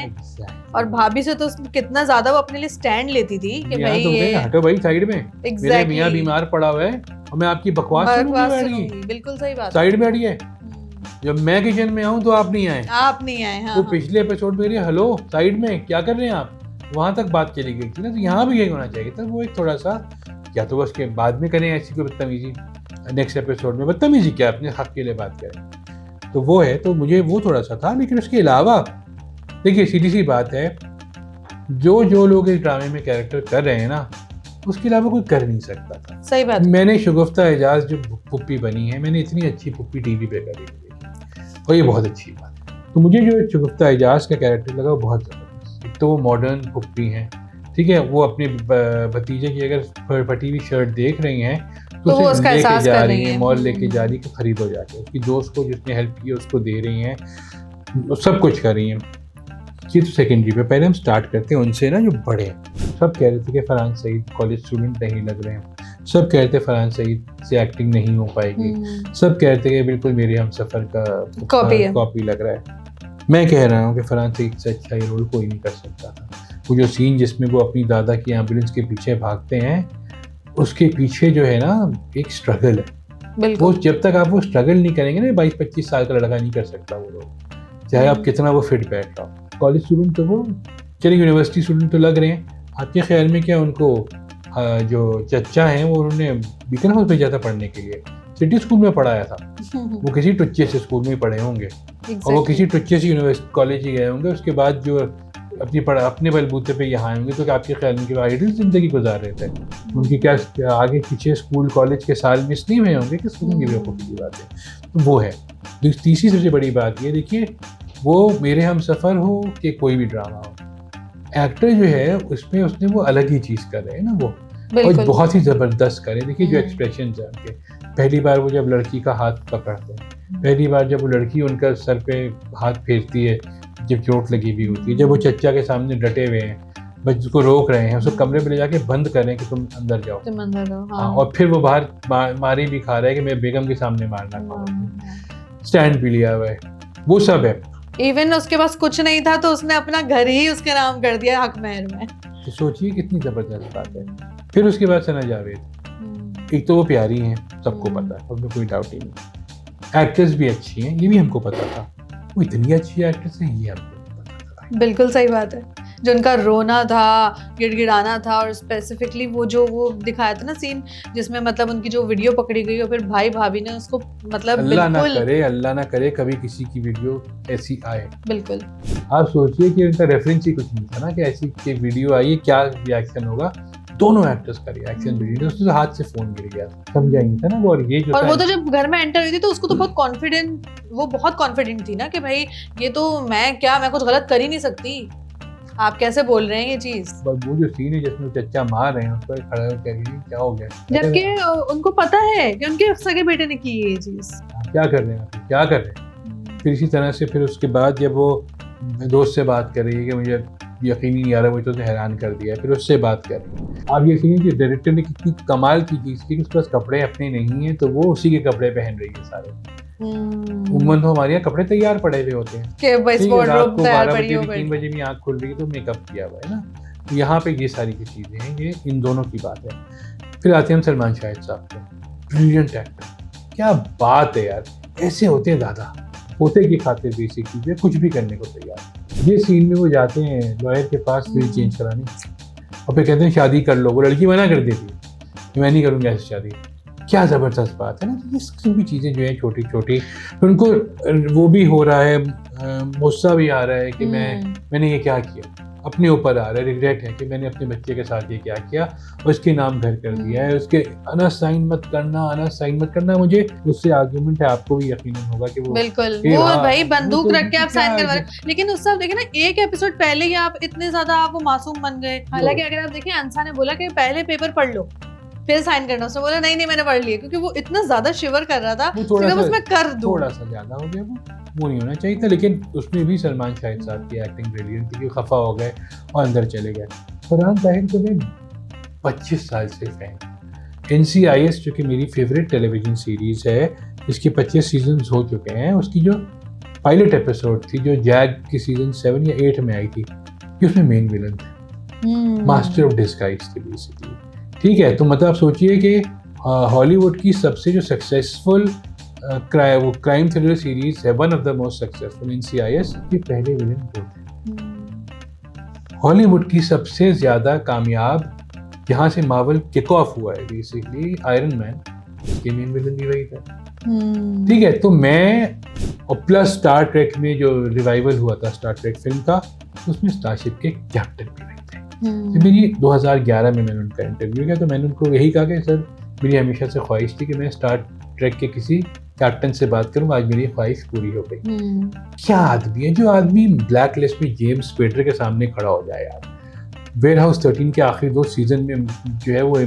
Speaker 2: और भाभी से तो कितना ज्यादा वो अपने लिए स्टैंड लेती थी कि भाई ये हटो भाई साइड में, मेरे मियाँ बीमार पड़ा हुआ है, और मैं आपकी बकवास
Speaker 1: बकवास
Speaker 2: सुनूंगी
Speaker 1: सुनूंगी, बिल्कुल सही बात।
Speaker 2: साइड में अड़िए, जब मैं किचन में आऊँ तो आप नहीं आए।
Speaker 1: आप नहीं आए। हाँ,
Speaker 2: वो
Speaker 1: हाँ।
Speaker 2: पिछले एपिसोड में हेलो साइड में क्या कर रहे हैं आप, वहां तक बात चली गई थी ना, तो यहाँ भी यही होना चाहिए था। वो एक थोड़ा सा, या तो उसके बाद में करें ऐसी कोई बदतमीजी, नेक्स्ट एपिसोड में बदतमीजी क्या, अपने हक के लिए बात करें, तो वो है। तो मुझे वो थोड़ा सा था, लेकिन उसके अलावा देखिए सीधी सी बात है, जो लोग इस ड्रामे में कैरेक्टर कर रहे हैं ना, उसके अलावा कोई कर नहीं सकता था।
Speaker 1: सही बात।
Speaker 2: मैंने शगुफ्ता एजाज जो पुप्पी बनी है, मैंने इतनी अच्छी पुप्पी टीवी पे करी देखी, और ये बहुत अच्छी बात है। तो मुझे जो शगुफ्ता एजाज का कैरेक्टर लगा वो बहुत ज़बरदस्त। एक तो वो मॉडर्न पुप्पी हैं, ठीक है, वो अपने भतीजे की अगर फटी हुई शर्ट देख रही हैं तो
Speaker 1: वो
Speaker 2: उसे
Speaker 1: उसका
Speaker 2: लेके
Speaker 1: एहसास
Speaker 2: जा
Speaker 1: कर
Speaker 2: रही
Speaker 1: रही
Speaker 2: हैं,
Speaker 1: हैं।
Speaker 2: मॉल लेके जा रही है कि खरीदो जाके, उसकी दोस्त को जिसने हेल्प की उसको दे रही हैं, सब कुछ कर रही हैं। ये तो सेकेंडरी पे, पहले हम स्टार्ट करते हैं उनसे ना, जो बड़े हैं। सब कह रहे थे कि फरहान सईद कॉलेज स्टूडेंट नहीं लग रहे हैं, सब कह रहे थे फरहान सईद से एक्टिंग नहीं हो पाएगी, सब कह रहे थे कि बिल्कुल मेरे हम सफ़र का कॉपी लग रहा है। मैं कह रहा हूँ कि फरहान सईद से अच्छा ये रोल कोई नहीं कर सकता था। वो जो सीन जिसमें वो अपनी दादा की एम्बुलेंस के पीछे भागते हैं, उसके पीछे जो है ना एक स्ट्रगल है। वो जब तक आप वो स्ट्रगल नहीं करेंगे ना, 22-25 साल का लड़का नहीं कर सकता वो रोल, चाहे आप कितना वो फिट बैठ रहा हो। कॉलेज स्टूडेंट तो वो, चलिए यूनिवर्सिटी स्टूडेंट तो लग रहे हैं। आपके ख्याल में क्या उनको जो चचा हैं वो उन्होंने बीकन हाउस भेजा था पढ़ने के लिए, सिटी स्कूल में पढ़ाया था? वो किसी टुच्चे से स्कूल में ही पढ़े होंगे, और वो किसी टुच्चे से यूनिवर्सिटी कॉलेज ही गए होंगे। उसके बाद जो अपने बलबूते पे यहाँ आए होंगे, तो आपके ख्याल में कि आइडियल जिंदगी गुजार रहे थे? उनकी क्या आगे पीछे स्कूल कॉलेज के साल मिस नहीं हुए होंगे? किस किस्म की बेवकूफ़ी की बात है। तो वो है। तीसरी सबसे बड़ी बात ये देखिए, वो मेरे हम सफ़र हो कि कोई भी ड्रामा हो, एक्टर जो है उसमें उसने वो अलग ही चीज़ कर रहे हैं ना वो, और बहुत ही ज़बरदस्त करे। देखिए जो एक्सप्रेशन है उनके, पहली बार वो जब लड़की का हाथ पकड़ते हैं, पहली बार जब वो लड़की उनका सर पे हाथ फेरती है जब चोट लगी हुई होती है, जब वो चचा के सामने डटे हुए हैं, बस उसको रोक रहे हैं, उसको कमरे में ले जाके बंद कर रहे हैं कि तुम अंदर जाओ,
Speaker 1: तुम अंदर जाओ।
Speaker 2: हाँ। और फिर वो बाहर मारी भी खा रहा है कि मैं बेगम के सामने मारना, स्टैंड भी लिया हुआ है, वो सब है।
Speaker 1: इवन उसके पास कुछ नहीं था तो उसने अपना घर ही उसके नाम कर दिया हक महर में।
Speaker 2: तो सोचिए कितनी जबरदस्त बात है। फिर उसके बाद सना जावेद, एक तो वो प्यारी हैं, सबको पता है, उसमें कोई डाउट ही नहीं। एक्ट्रेस भी अच्छी हैं, ये भी हमको पता था। वो इतनी अच्छी एक्ट्रेस हैं, ये हमको पता था।
Speaker 1: बिल्कुल सही बात है। जो उनका रोना था, गिड़गिड़ाना था, और स्पेसिफिकली वो दिखाया था ना सीन, जिसमें मतलब उनकी जो वीडियो पकड़ी गई और फिर भाई भाभी ने उसको मतलब
Speaker 2: अल्लाह ना करे कभी किसी की वीडियो ऐसी आए।
Speaker 1: बिल्कुल।
Speaker 2: आप सोचिए कि उनका रेफरेंस ही कुछ नहीं था ना कि ऐसी की वीडियो आई है, क्या रिएक्शन होगा। दोनों एक्टर्स का रिएक्शन वीडियो, उसके हाथ से फोन गिर गया, समझा नहीं था ना वो। और ये जो,
Speaker 1: और वो तो जब घर में एंटर हुई थी तो उसको तो बहुत कॉन्फिडेंट थी ना कि भाई ये तो मैं कुछ गलत कर ही नहीं सकती, आप कैसे बोल रहे हैं ये चीज।
Speaker 2: वो जो सीन है जिसमें चचा मार रहे हैं, उस पर खड़ा होकर क्या हो गया,
Speaker 1: जबकि उनको पता है कि उनके सगे बेटे ने की ये चीज,
Speaker 2: क्या कर रहे हैं। फिर इसी तरह से फिर उसके बाद जब वो दोस्त से बात कर रही है कि मुझे यकीन ही नहीं आ रहा, मुझे तो हैरान कर दिया, फिर उससे बात कर रही है। आप ये सुनिए कि डायरेक्टर ने कितनी कमाल की चीज़ की कि उसके पास कपड़े अपने नहीं हैं, तो वो उसी के कपड़े पहन रही है सारे। उम्मन तो हमारे यहाँ कपड़े तैयार पड़े हुए होते हैं
Speaker 1: कि बस वार्डरोब तैयार पड़ी हो,
Speaker 2: 3 बजे भी आँख खुल रही है तो मेकअप किया हुआ है ना। तो यहाँ पे ये सारी चीज़ें हैं, ये इन दोनों की बात है। फिर आते हैं हम सलमान शाहिद साहब पे, ब्रिलियंट एक्टर, क्या बात है यार, ऐसे होते हैं दादा, पोते की खातिर बेसिकली वे कुछ भी करने को तैयार। ये सीन में वो जाते हैं लॉयर के पास विल चेंज कराने, और फिर कहते हैं शादी कर लो, वो लड़की मना कर देती है, मैं नहीं करूँगी ऐसी शादी। क्या ज़बरदस्त बात है ना। तो इस किस्म की चीज़ें जो है छोटी छोटी, उनको वो भी हो रहा है, गुस्सा भी आ रहा है कि मैंने ये क्या किया, अपने ऊपर आ रहा है, रिग्रेट है कि मैंने अपने बच्चे के साथ ये क्या किया, उसके नाम घर कर दिया है, उसके अनसाइन मत करना। मुझे उससे आर्गुमेंट है, आपको भी यकीनन होगा कि वो
Speaker 1: बिल्कुल वो भाई बंदूक रख के आप साइन करवा रहे। लेकिन उस सब देखे ना, एक एपिसोड पहले ही आप इतने ज्यादा आप वो मासूम बन गए। हालांकि अगर आप देखिए, अंसा ने बोला कि पहले पेपर पढ़ लो फिर साइन करना, उसने बोला नहीं मैंने पढ़ लिया, क्योंकि वो इतना ज्यादा शिवर कर रहा था, उसमें कर दूं।
Speaker 2: थोड़ा सा ज्यादा हो गया, वो नहीं होना चाहिए था। लेकिन उसमें भी सलमान शाहिद साहब की एक्टिंग ब्रिलियंट थी कि खफा हो गए और अंदर चले गए। फरहान ताहिर को मैं 25 साल से फैन, NCIS जो कि मेरी फेवरेट टेलीविजन सीरीज़ है, इसके 25 सीजन्स हो चुके हैं। उसकी जो पायलट एपिसोड थी जो जैग की सीजन 7 या 8 में आई थी, कि उसमें मेन विलन थे, मास्टर ऑफ डिस्गाइज थे बेसिकली। ठीक है, तो मतलब आप सोचिए कि हॉलीवुड की सबसे जो सक्सेसफुल क्राइम थ्रिलर सीरीज है, one of the most successful NCIS के पहले विलन वो थे। हॉलीवुड की सबसे ज्यादा कामयाब यहाँ से मार्वल किक ऑफ हुआ है बेसिकली आयरन मैन के मेन विलन भी वही था। ठीक है, तो मैं और प्लस स्टार ट्रेक में जो रिवाइवल हुआ था स्टार ट्रेक फिल्म का, उसमें स्टारशिप के कैप्टन भी वही थे। तो मेरी 2011 में मैंने उनका इंटरव्यू किया, तो मैंने उनको यही कहा कि सर मेरी हमेशा से ख्वाहिश थी कि मैं स्टार ट्रेक के किसी कैप्टन से बात करूँ, आज मेरी ख्वाहिश पूरी हो गई। क्या आदमी है जो आदमी ब्लैक लिस्ट में जेम्स स्पेडर के सामने खड़ा हो जाए यार। वेयर हाउस 13 के आखिरी 2 सीजन में जो है वो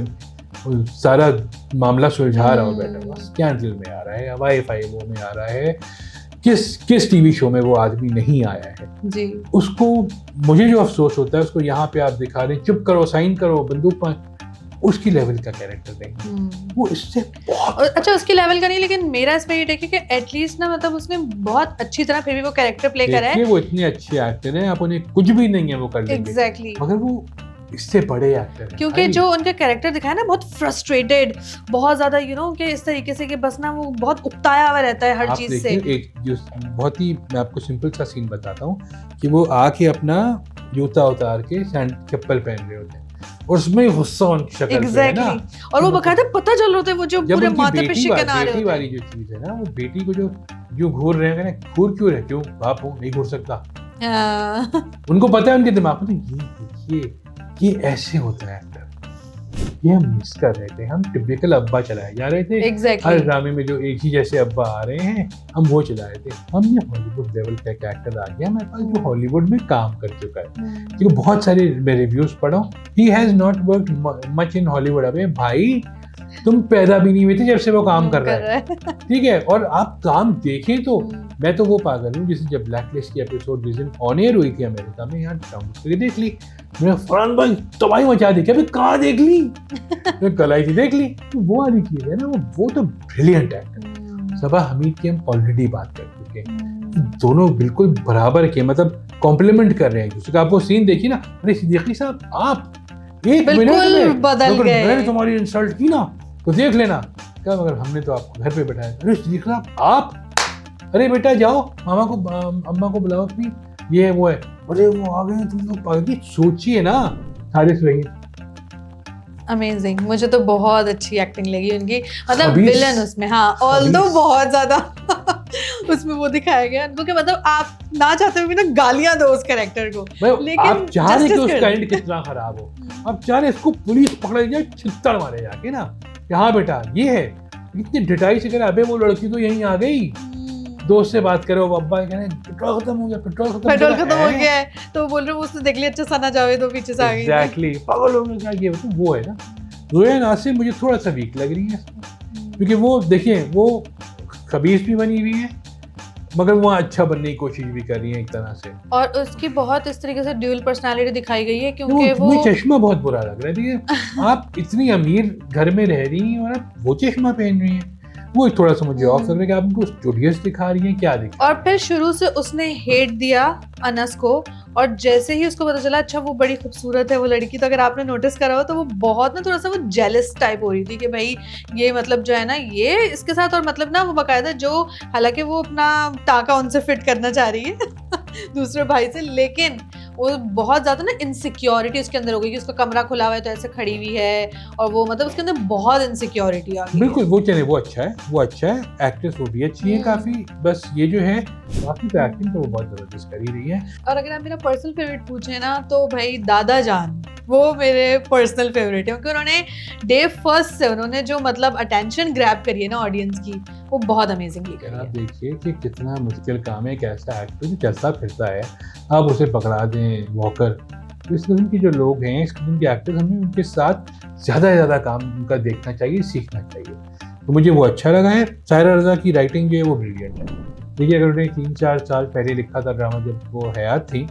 Speaker 2: सारा मामला सुलझा रहा हो बैठा हुआ, स्कैंडल में आ रहा है, वाईफाई वो में आ रहा है, किस टीवी शो में वो आदमी नहीं आया है
Speaker 1: जी।
Speaker 2: उसको, मुझे जो अफसोस होता है उसको यहाँ पे आप दिखा रहे हैं, चुप करो, साइन करो, बंदूक उसकी लेवल का कैरेक्टर नहीं, वो इससे बहुत
Speaker 1: अच्छा उसकी लेवल का नहीं, लेकिन मेरा इसमें ये देखिए कि एटलीस्ट ना मतलब उसने बहुत अच्छी तरह फिर भी वो कैरेक्टर प्ले करा है।
Speaker 2: वो इतने अच्छे एक्टर हैं, आप उन्हें कुछ भी नहीं है वो कर लेंगे।
Speaker 1: एग्जैक्टली।
Speaker 2: मगर वो इससे बड़े एक्टर हैं,
Speaker 1: क्योंकि जो उनका कैरेक्टर दिखाया ना बहुत फ्रस्ट्रेटेड, बहुत ज्यादा कि इस तरीके से कि बस ना वो बहुत उकताया हुआ रहता है हर चीज से।
Speaker 2: एक जो बहुत ही, मैं आपको सिंपल सा सीन बताता हूँ कि वो आके अपना जूता उतार के चप्पल पहन रहे होते हैं और उसमें गुस्सा उनकी शक्ल पे है ना,
Speaker 1: और वो बकायदा पता चल रहा था वो जो पूरे माथे पे शिकन आ रहे
Speaker 2: बेटी वाली जो चीज है ना, वो बेटी को जो घूर रहे हैं, घूर क्यों रहे, क्यों बाप हो नहीं घूर सकता। उनको पता है उनके दिमाग में ये ऐसे होता है एक्टर, ये हम मिस कर रहे थे, हम टिपिकल अब्बा चलाए जा रहे थे। हर ड्रामे में जो एक ही जैसे अब्बा आ रहे हैं हम वो चला रहे थे। हम ये हॉलीवुड लेवल का एक एक्टर आ गया हमारे पास जो हॉलीवुड में काम कर चुका है, क्योंकि बहुत सारे मैं रिव्यूज पढ़ा हूँ, he has not worked much in Hollywood. अबे भाई तुम पैदा भी नहीं हुए थे जब से वो काम कर रहा है, ठीक है, और आप काम देखें तो मैं तो वो पागल हूँ जिसे जब ब्लैक लिस्ट की एपिसोड रिसेंट ऑन एयर हुई थी अमेरिका में, यार डाउनलोड करके देख ली मैंने, फरहान भाई तबाही मचा दी, क्या कहाँ देख ली, मैं कल आई थी देख ली। तो वो वाली चीज है ना, वो तो ब्रिलियंट एक्टर। सबा हमीद की हम ऑलरेडी बात कर चुके हैं, दोनों बिल्कुल बराबर के, मतलब कॉम्प्लीमेंट कर रहे हैं दूसरे का। आप वो सीन देखिए ना, अरे सिद्दीकी साहब आप एक मिनट में
Speaker 1: बदल गए,
Speaker 2: मैंने तुम्हारी इंसल्ट की ना तो देख लेना, क्या मगर हमने तो आपको घर पे बैठाया। अरे सिद्दीकी साहब आप, अरे बेटा जाओ मामा को अम्मा को बुलाओ अपनी, ये है वो है, अरे वो आ गए, तुम लोग पागल, सोचिए ना। हारिस रहीम
Speaker 1: अमेजिंग, मुझे तो बहुत अच्छी एक्टिंग लगी उनकी, मतलब विलन उसमें, हाँ ऑल्दो बहुत ज्यादा उसमें वो दिखाया गया उनको कि मतलब आप ना चाहते हुए भी ना गालियां दो उस कैरेक्टर को, लेकिन
Speaker 2: आप चाह रहे कि उसका एंड कितना खराब हो, आप चाह रहे इसको पुलिस पकड़ जाए, छित्तर मारे जाके ना, हाँ बेटा ये है, इतनी डिटाई से कह रहे अबे वो लड़की तो यहीं आ गई, दोस्त से बात करो, अब्बा कह रहे पेट्रोल खत्म हो गया, पेट्रोल खत्म हो गया है,
Speaker 1: तो बोल रहे उसने देख लिया, अच्छा सना जावे तो पीछे से आ गई।
Speaker 2: एग्जैक्टली, पागल हो गया क्या, तो वो है ना। ज़ोया नासिर मुझे थोड़ा सा वीक लग रही है क्योंकि वो देखिए वो खबीस भी बनी हुई है मगर वो अच्छा बनने की कोशिश भी कर रही है एक तरह से, और
Speaker 1: उसकी बहुत इस तरीके से ड्यूल पर्सनालिटी दिखाई गई है क्योंकि वो
Speaker 2: चश्मा बहुत बुरा लग रहा है। आप इतनी अमीर घर में रह रही हैं और आप वो चश्मा पहन रही हैं, वो थोड़ा सा मुझे ऑफ लग रहा है कि आप उनको स्टूडियस दिखा रही हैं, क्या दिखा।
Speaker 1: और फिर शुरू से उसने हेट दिया अनस को, और जैसे ही उसको पता चला अच्छा वो बड़ी खूबसूरत है वो लड़की, तो अगर आपने नोटिस करा हो तो वो बहुत ना थोड़ा सा वो जेलस टाइप हो रही थी कि भाई ये मतलब जो है ना ये इसके साथ, और मतलब ना वो बाकायदा जो, हालांकि वो अपना टाका उनसे फिट करना चाह रही है दूसरे भाई से, लेकिन वो बहुत ज्यादा ना इनसिक्योरिटी उसके अंदर हो गई कि उसका कमरा खुला हुआ है तो ऐसे खड़ी हुई है, और वो मतलब उसके अंदर बहुत इनसिक्योरिटी आ गई।
Speaker 2: बिल्कुल, वो चले वो अच्छा है, एक्ट्रेस वो भी अच्छी है काफी, बस ये जो है बाकी तो एक्टिंग तो वो बहुत जबरदस्त कर ही रही है।
Speaker 1: और अगर आप मेरा पर्सनल फेवरेट पूछे ना तो भाई दादा जान वो मेरे पर्सनल फेवरेट है, क्योंकि उन्होंने डे फर्स्ट से उन्होंने जो मतलब अटेंशन ग्रैब करी है ना ऑडियंस की, वो बहुत अमेजिंगली करी है।
Speaker 2: आप देखिए कि कितना मुश्किल काम है, एक ऐसा एक्टर जो चलता फिरता है आप उसे पकड़ा दें वॉकर, तो इस किस्म के जो लोग हैं, इस किस्म के एक्टर्स, हमें उनके साथ ज़्यादा से ज़्यादा काम उनका देखना चाहिए, सीखना चाहिए। तो मुझे वो अच्छा लगा है। सायरा रज़ा की राइटिंग जो है वो ब्रिलियंट है। देखिए अगर उन्हें 3-4 साल पहले लिखा था ड्रामा जब वो हयात थी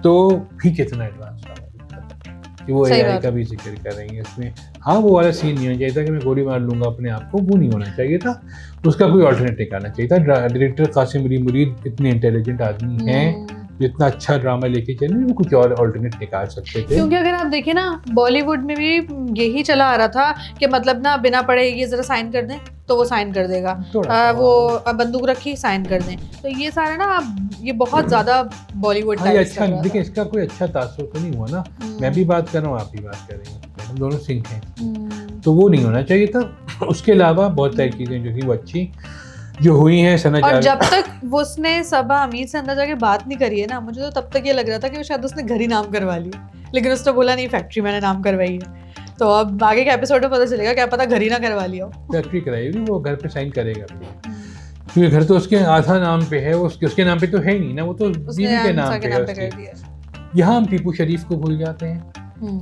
Speaker 2: तो भी कितना एडवांस ड्रामा लिखा था कि वो AI का भी जिक्र कर रही है इसमें। हाँ वो वाला सीन नहीं होना चाहिए था कि मैं गोली मार लूंगा अपने आप को, वो नहीं होना चाहिए था, उसका कोई ऑल्टरनेटिव आना चाहिए था। डायरेक्टर कासिम अली मुरीद इतने इंटेलिजेंट आदमी हैं जितना अच्छा ड्रामा लेके चले वो कुछ और ऑल्टरनेट निकाल सकते थे।
Speaker 1: क्योंकि अगर आप देखें ना बॉलीवुड में भी यही चला आ रहा था कि मतलब ना बिना पढ़े ये जरा साइन कर दें तो वो साइन कर देगा, वो बंदूक रखी साइन कर दें, तो ये सारा ना ये बहुत ज्यादा बॉलीवुड
Speaker 2: टाइप अच्छा। देखिए इसका कोई अच्छा तासुर तो नहीं हुआ ना, मैं भी बात कर रहा हूँ आप भी बात कर रही हैं, हम दोनों सिंक हैं, तो वो नहीं होना चाहिए था। उसके अलावा बहुत सारी चीजें जो थी वो अच्छी जो हुई है सना।
Speaker 1: और जब तक उसने सबा अमीर से अंदर जाके बात नहीं करी है ना, मुझे तो तब तक ये लग रहा था कि वो शायद उसने घर ही नाम करवा लिया, लेकिन उसने बोला नहीं फैक्ट्री मैंने नाम करवाई है। तो अब आगे के एपिसोड में पता चलेगा, क्या पता घर ही ना करवा लिया हो।
Speaker 2: फैक्ट्री कराई होगी, वो घर पे साइन करेगा क्योंकि घर तो उसके आधा नाम पे है, उसके नाम पे तो है ही नहीं ना, वो तो बीवी के नाम पे है। यहाँ हम टीपू शरीफ को भूल जाते हैं,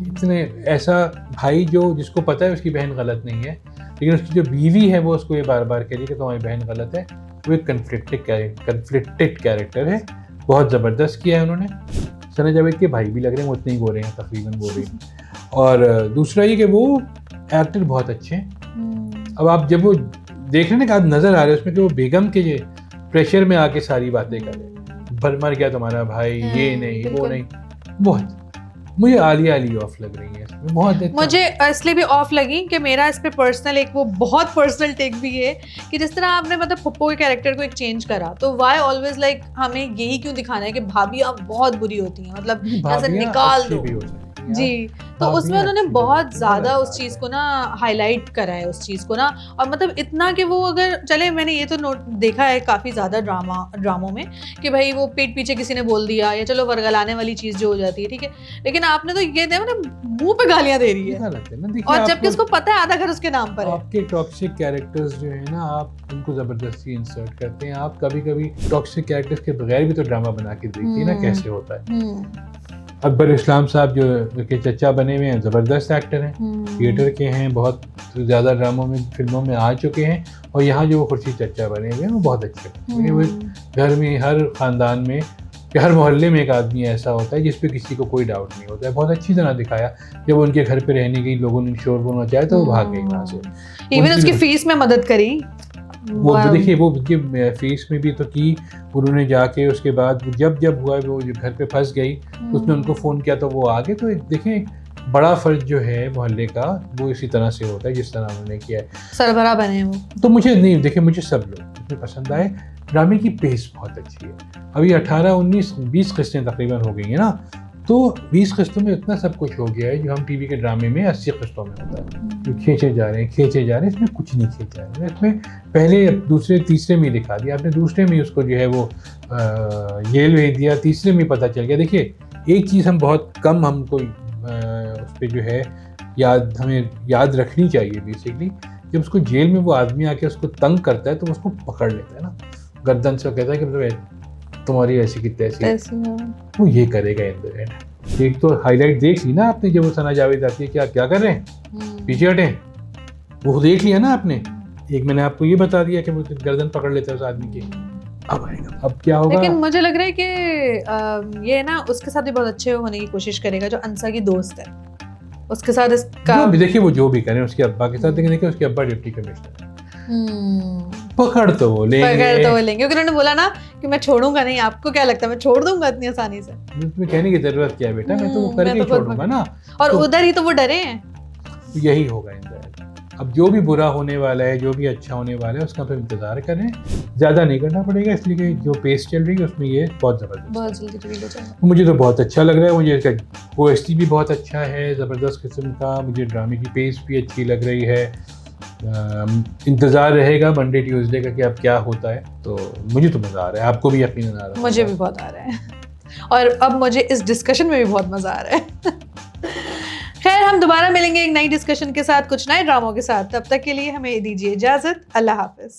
Speaker 2: इतने ऐसा भाई जो जिसको पता है उसकी बहन गलत नहीं है, लेकिन उसकी जो बीवी है वो उसको ये बार बार कह रही है कि तुम्हारी बहन गलत है। वो एक कन्फ्लिक्टेड कैरेक्टर है, बहुत ज़बरदस्त किया है उन्होंने। सना जावेद के भाई भी लग रहे हैं, वो उतने ही गोरे हैं तकरीबन गोरे। और दूसरा ये कि वो एक्टर बहुत अच्छे हैं। अब आप जब वो देख रहे हैं ना, आप नज़र आ रहे हैं उसमें कि वो बेगम के प्रेशर में आके सारी बातें कर रहे, मर गया तुम्हारा भाई, ये नहीं वो नहीं। बहुत मुझे आलिया ऑफ लग रही है इसमें, बहुत
Speaker 1: मुझे इसलिए भी ऑफ लगी कि मेरा इस पे पर्सनल एक वो बहुत पर्सनल टेक भी है कि जिस तरह आपने मतलब पप्पो के कैरेक्टर को एक चेंज करा, तो व्हाई ऑलवेज लाइक हमें यही क्यों दिखाना है कि भाभी आप बहुत बुरी होती हैं, मतलब ऐसे निकाल दो जी। तो उसमें उन्होंने बहुत ज़्यादा उस चीज़ को ना हाईलाइट करा है उस चीज़ को ना, और मतलब इतना कि वो अगर चले, मैंने ये तो देखा है काफ़ी ज़्यादा ड्रामों में कि भाई वो पीठ पीछे किसी ने बोल दिया या चलो वर्गलाने वाली चीज़ जो हो जाती है, ठीक है, लेकिन आपने तो ये देखा ना मुंह पे गालियाँ दे रही है, और जबकि उसको पता है आधा घर उसके नाम पर है।
Speaker 2: आपके टॉक्सिक कैरेक्टर्स जो है ना, आप उनको ज़बरदस्ती इंसर्ट करते हैं। आप कभी कभी टॉक्सिक कैरेक्टर्स के बगैर भी तो ड्रामा बना के देखिए ना कैसे होता है। अकबर इस्लाम साहब जो के चचा बने हुए हैं, ज़बरदस्त एक्टर हैं, थिएटर के हैं, बहुत ज़्यादा ड्रामों में फिल्मों में आ चुके हैं, और यहाँ जो वो खुर्शीद चचा बने हुए हैं वो बहुत अच्छे हैं। वो घर में हर ख़ानदान में हर मोहल्ले में एक आदमी ऐसा होता है जिस पे किसी को कोई डाउट नहीं होता है। बहुत अच्छी तरह दिखाया, जब उनके घर पे रहने की लोगों ने शोर बोलना चाहे तो वो भाग गई वहाँ से।
Speaker 1: इवन उसकी फीस में मदद करी,
Speaker 2: वो देखिए वो फीस में भी तो की उन्होंने जाके, उसके बाद जब हुआ वो घर पे फंस गई तो उसने उनको फ़ोन किया तो वो आ गए। तो देखिए बड़ा फ़र्ज जो है मोहल्ले का वो इसी तरह से होता है जिस तरह उन्होंने किया है,
Speaker 1: सरबराह बने वो।
Speaker 2: तो मुझे नहीं, देखिए मुझे सब लोग उसमें पसंद आए। ड्रामे की पेस बहुत अच्छी है। अभी 18, 19, 20 किस्तें तकरीबन हो गई हैं ना, तो 20 किस्तों में इतना सब कुछ हो गया है जो हम टीवी के ड्रामे में 80 किस्तों में होता है, जो खींचे जा रहे हैं। इसमें कुछ नहीं खींचा है, इसमें पहले दूसरे तीसरे में दिखा दिया आपने, दूसरे में उसको जो है वो जेल भेज दिया, तीसरे में पता चल गया। देखिए एक चीज़ हम बहुत कम हमको उस पर जो है हमें याद रखनी चाहिए बेसिकली, जब उसको जेल में वो आदमी आके उसको तंग करता है तो उसको पकड़ लेता है ना गर्दन से, कहता है कि मतलब तुम्हारी ऐसी की तैसी, वो ये करेगा इन द एंड। एक तो हाईलाइट देख ली ना आपने, जब वो सना जावेद आती है क्या कर रहे हैं, पीछे हटे, वो देख लिया ना आपने। एक मैंने आपको ये बता दिया कि वो गर्दन पकड़ लेता है उस आदमी की। अब आएगा, अब क्या होगा।
Speaker 1: लेकिन मुझे लग रहा है कि ये ना उसके साथ भी बहुत अच्छे होने की कोशिश करेगा, जो अंसा की दोस्त है उसके साथ इसका
Speaker 2: देखिए वो जो भी करें उसके अब्बा के साथ, देखिए उसके अब्बा डिप्टी कमिश्नर है, पकड़ तो वो लेंगे,
Speaker 1: क्योंकि उन्होंने बोला ना कि मैं छोड़ूंगा नहीं। आपको क्या लगता है मैं छोड़ दूंगा इतनी आसानी से?
Speaker 2: तुम्हें कहने की जरूरत क्या है बेटा, मैं तो वो करके छोड़ूंगा ना।
Speaker 1: और उधर ही तो वो डरे हैं,
Speaker 2: यही होगा इंतजार। अब जो भी बुरा होने वाला है, जो भी अच्छा होने वाला है, उसका फिर इंतजार करें, ज़्यादा नहीं करना पड़ेगा, इसलिए कि जो पेस चल रही है उसमें ये बहुत ज़बरदस्त। मुझे तो बहुत अच्छा लग रहा है, मुझे इसका OST भी बहुत अच्छा है, ज़बरदस्त किस्म का। मुझे ड्रामे की पेस भी अच्छी लग रही है। इंतज़ार रहेगा मंडे ट्यूसडे का कि अब क्या होता है। तो मुझे तो मज़ा आ रहा है, आपको भी यकीनन आ रहा है?
Speaker 1: मुझे भी बहुत आ रहा है, और अब मुझे इस डिस्कशन में भी बहुत मज़ा आ रहा है। खैर, हम दोबारा मिलेंगे एक नई डिस्कशन के साथ, कुछ नए ड्रामों के साथ। तब तक के लिए हमें दीजिए इजाज़त। अल्लाह हाफ़िज़।